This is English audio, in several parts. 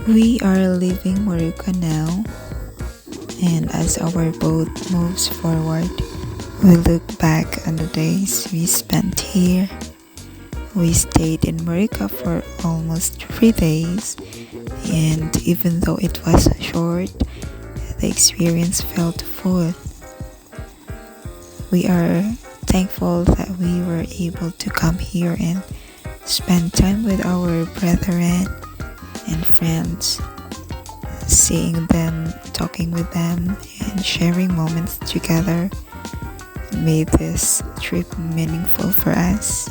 We are leaving MORUCA now, and as our boat moves forward, we look back on the days we spent here. We stayed in MORUCA for almost 3 days, and even though it was short, the experience felt full. We are thankful that we were able to come here and spend time with our brethren and friends, seeing them, talking with them, and sharing moments together made this trip meaningful for us.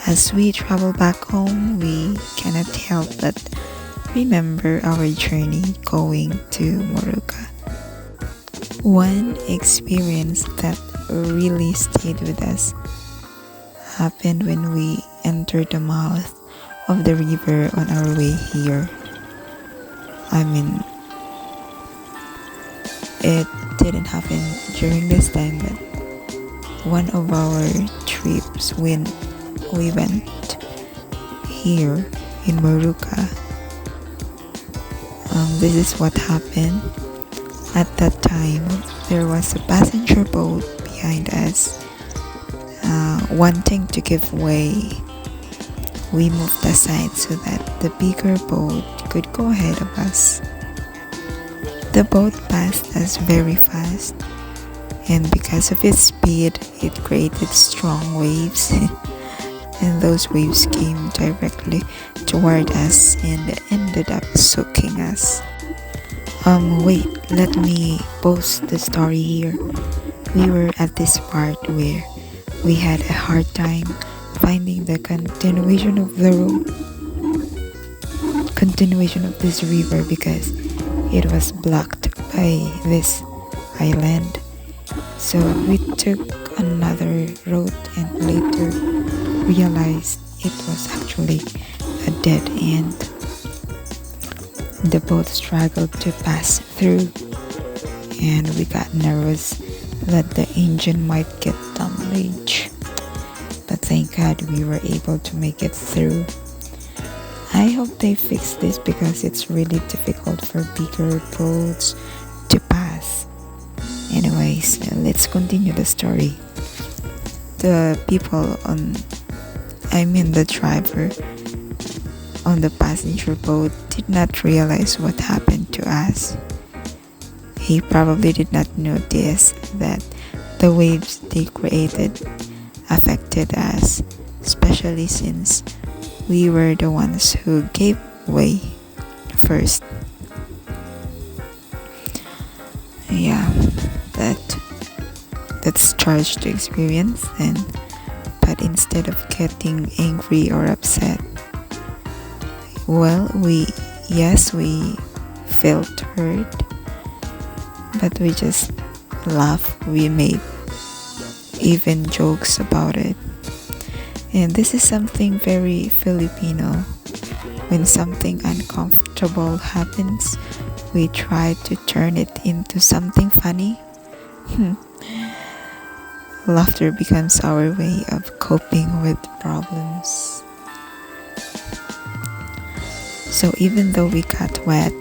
As we travel back home, we cannot help but remember our journey going to MORUCA. One experience that really stayed with us happened when we entered the mouth of the river on our way here. I mean, it didn't happen during this time, but one of our trips when we went here in MORUCA, this is what happened. At that time, there was a passenger boat behind us, wanting to give way. We moved aside so that the bigger boat could go ahead of us. The boat passed us very fast, and because of its speed, it created strong waves, and those waves came directly toward us and ended up soaking us. Wait, let me post the story here. We were at this part where we had a hard time finding the continuation of this river because it was blocked by this island. So we took another route and later realized it was actually a dead end. The boat struggled to pass through, and we got nervous that the engine might get damaged. But thank God we were able to make it through. I hope they fix this because it's really difficult for bigger boats to pass. Anyways, let's continue the story. The driver on the passenger boat did not realize what happened to us. He probably did not notice that the waves they created affected us, especially since we were the ones who gave way first. Yeah, that's charged to experience, and but instead of getting angry or upset, well, we felt hurt, but we just laughed. We made even jokes about it. And this is something very Filipino. When something uncomfortable happens, we try to turn it into something funny. Laughter becomes our way of coping with problems. So even though we got wet,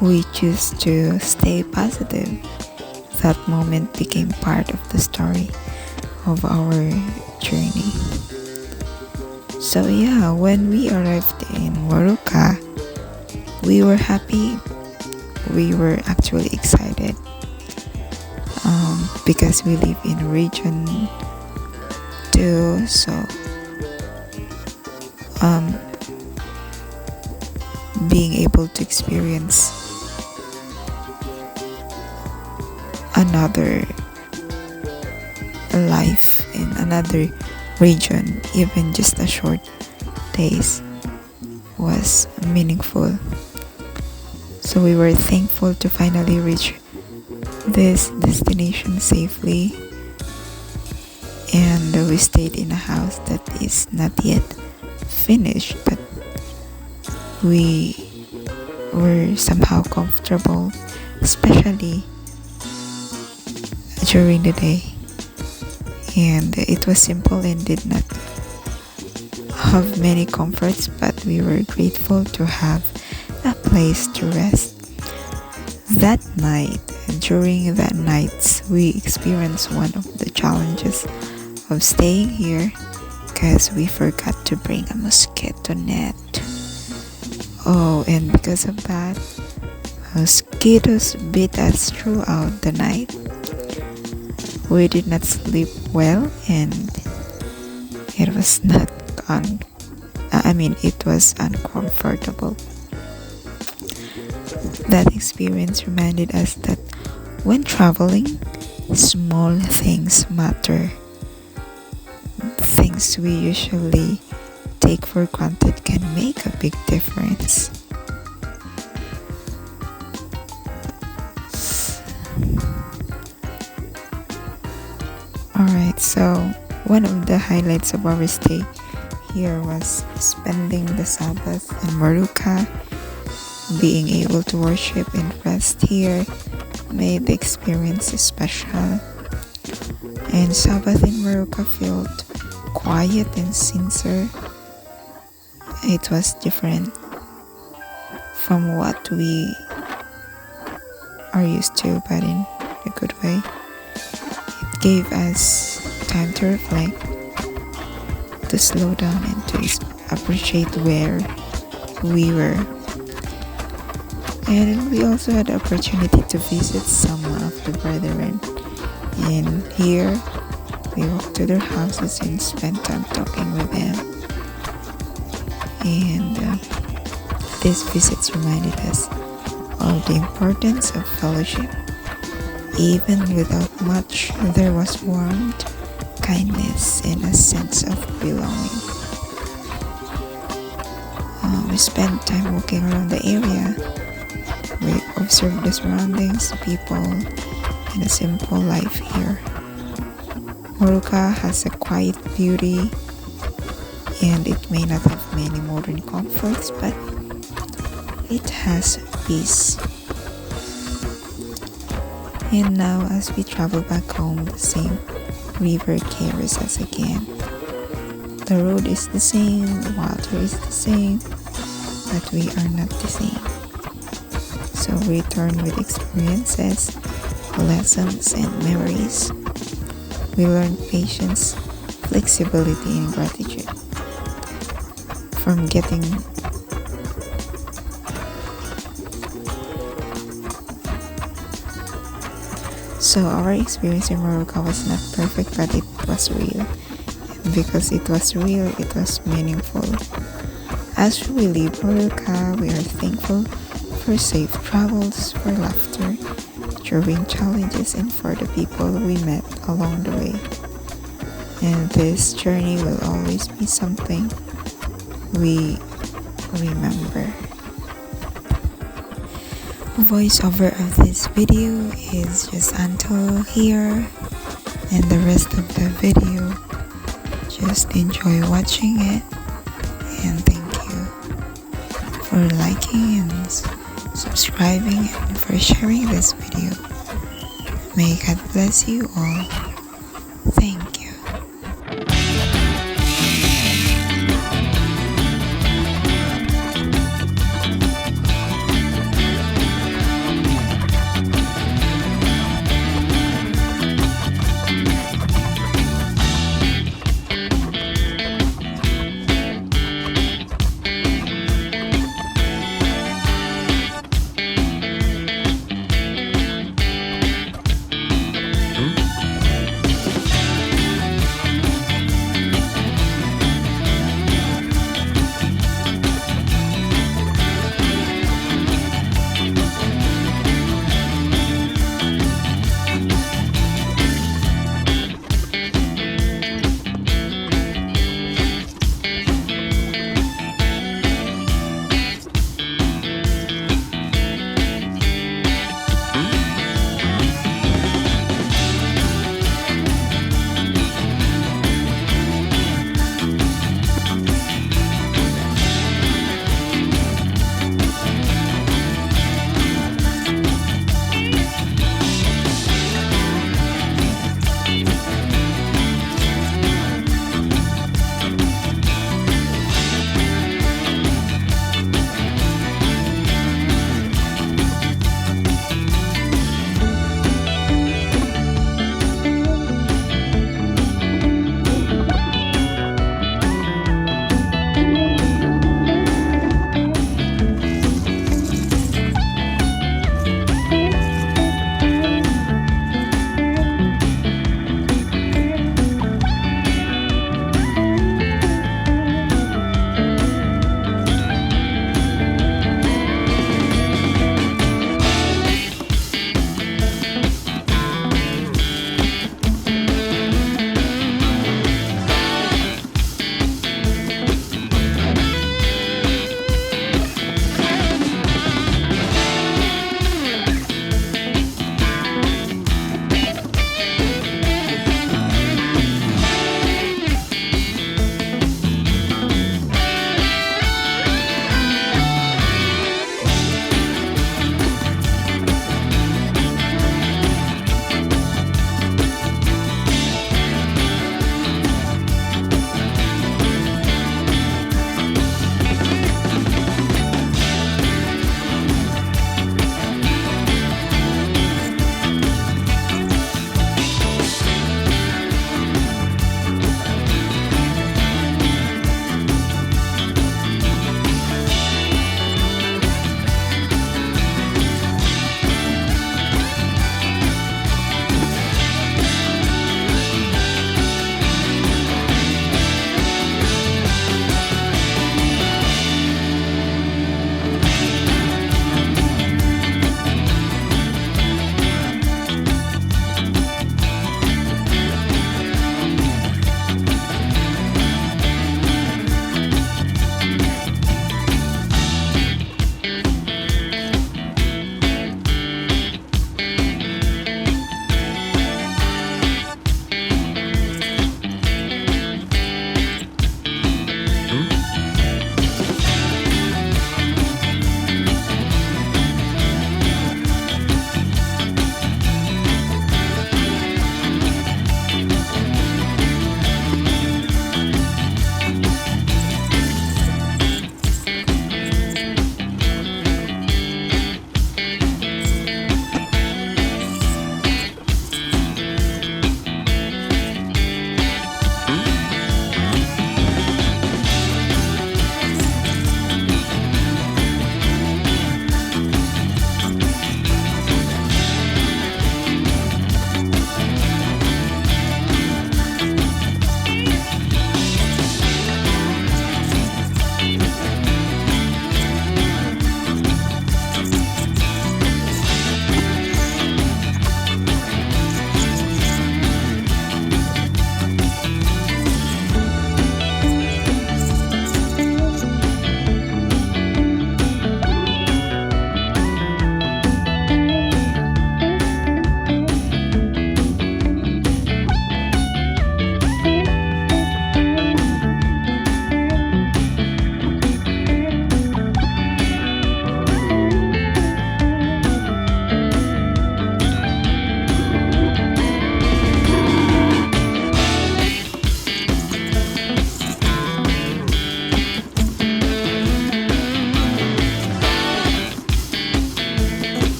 we choose to stay positive. That moment became part of the story of our journey. So yeah, when we arrived in MORUCA, we were happy. We were actually excited because we live in region 2. So being able to experience another life in another region, even just a short days, was meaningful. So we were thankful to finally reach this destination safely, and we stayed in a house that is not yet finished, but we were somehow comfortable, especially during the day. And it was simple and did not have many comforts, but we were grateful to have a place to rest. That night, during that night, we experienced one of the challenges of staying here because we forgot to bring a mosquito net. Oh, and because of that, mosquitoes bit us throughout the night. We did not sleep well, and it was not it was uncomfortable. That experience reminded us that when traveling, small things matter. Things we usually take for granted can make a big difference. Alright, so one of the highlights of our stay here was spending the Sabbath in MORUCA. Being able to worship and rest here made the experience special. And Sabbath in MORUCA felt quiet and sincere. It was different from what we are used to, but in a good way. It gave us time to reflect, to slow down, and to appreciate where we were. And we also had the opportunity to visit some of the brethren. And here, we walked to their houses and spent time talking with them. And these visits reminded us of the importance of fellowship. Even without much, there was warmth, kindness, and a sense of belonging. We spent time walking around the area. We observed the surroundings, people, and a simple life here. MORUCA has a quiet beauty, and it may not have many modern comforts, but it has peace. And now, as we travel back home, the same river carries us again. The road is the same, the water is the same, but we are not the same. So we return with experiences, lessons, and memories. We learn patience, flexibility, and gratitude. So our experience in MORUCA was not perfect, but it was real. And because it was real, it was meaningful. As we leave MORUCA, we are thankful for safe travels, for laughter during challenges, and for the people we met along the way. And this journey will always be something we remember. Voiceover of this video is just Anto here, and the rest of the video, just enjoy watching it, and thank you for liking and subscribing and for sharing this video. May God bless you all. Thank you.